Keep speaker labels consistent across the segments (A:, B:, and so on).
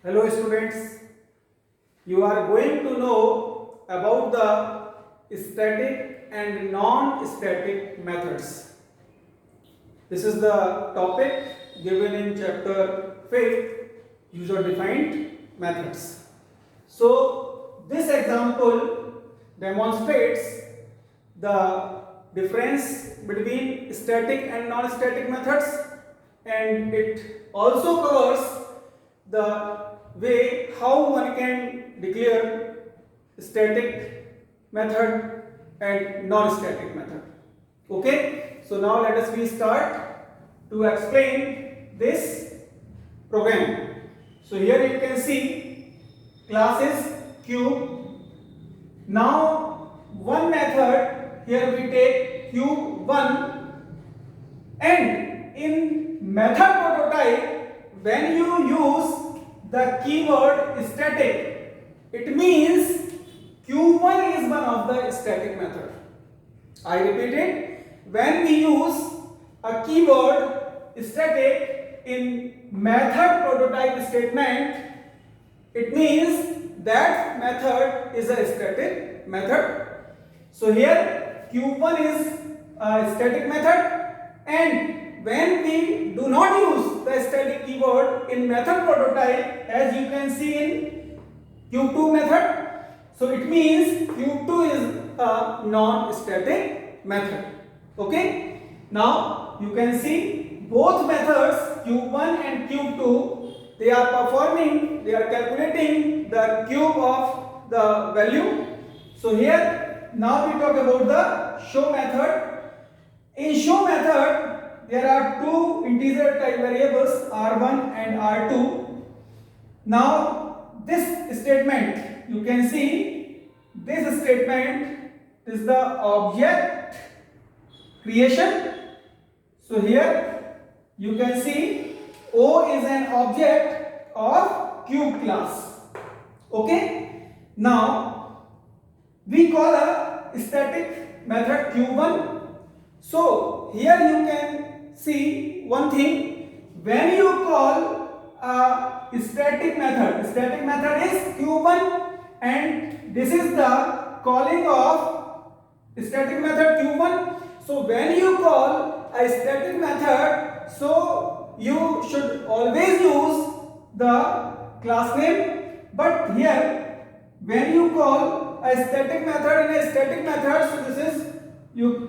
A: Hello students, you are going to know about the static and non-static methods. This is the topic given in chapter 5, user defined methods. So this example demonstrates the difference between static and non-static methods, and it also covers the way how one can declare static method and non-static method. Okay, so now let us start to explain this program. So here you can see classes cube. Now one method, here we take cube1, and in method prototype, when you use the keyword static, it means cube1 is one of the static method. I repeat it, when we use a keyword static in method prototype statement, it means that method is a static method. So here cube1 is a static method, and when we do not use the static keyword in method prototype, as you can see in cube2 method, so it means cube2 is a non-static method. Okay, now you can see both methods cube1 and cube2, they are calculating the cube of the value. So here now we talk about the show method. In show method, there are two integer type variables r1 and r2. Now this statement, you can see this statement is the object creation. So here you can see O is an object of cube class. Okay, now we call a static method cube1. So here you can see one thing, when you call a static method is cube1, and this is the calling of static method cube1. So when you call a static method, so you should always use the class name, but here when you call a static method in a static method, so this is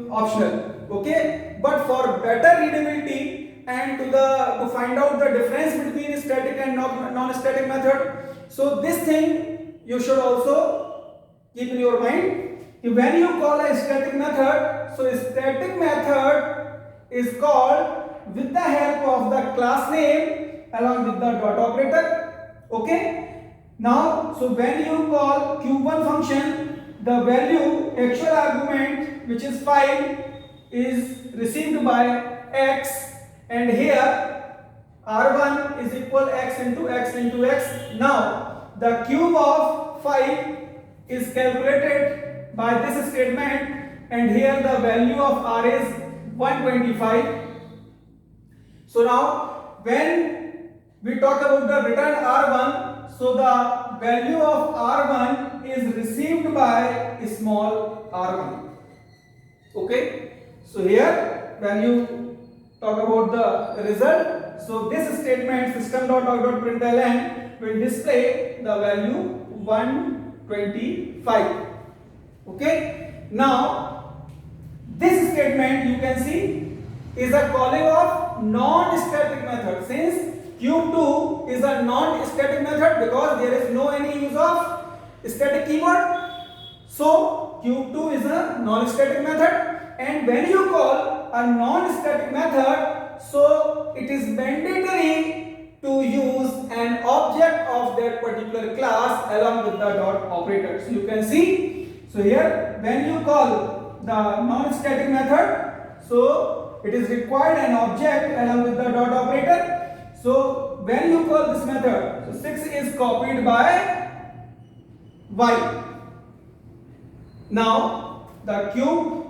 A: optional. Okay, but for better readability and to find out the difference between static and non-static method, so this thing you should also keep in your mind. When you call a static method, so static method is called with the help of the class name along with the dot operator. Okay, now so when you call cube1 function, the value actual argument, which is 5, is received by x, and here r1 is equal x into x into x. Now the cube of 5 is calculated by this statement, and here the value of r is 125. So now when we talk about the return r1, so the value of r1 is received by small r1. Okay, so here when you talk about the result, so this statement system.out.println will display the value 125. Okay, now this statement you can see is a calling of non-static method. Since cube2 is a non-static method because there is no any use of static keyword, so cube2 is a non-static method. And when you call a non-static method, so it is mandatory to use an object of that particular class along with the dot operator. So you can see, so here when you call the non-static method, so it is required an object along with the dot operator. So when you call this method, so 6 is copied by y. Now the cube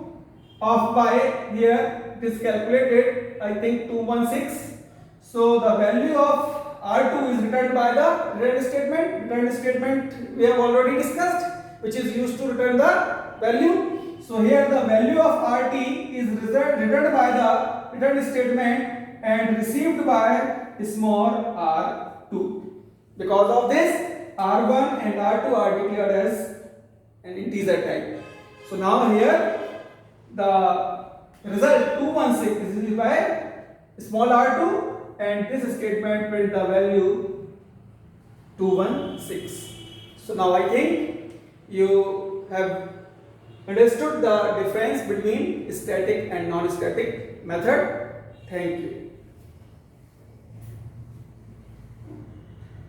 A: of y here it is calculated, I think 216. So the value of R2 is returned by the return statement. Return statement we have already discussed, which is used to return the value. So here the value of RT is returned by the return statement and received by small r2. Because of this, R1 and R2 are declared as an integer type. So now here the result 216 is by small r2, and this statement print the value 216. So now I think you have understood the difference between static and non-static method. Thank you.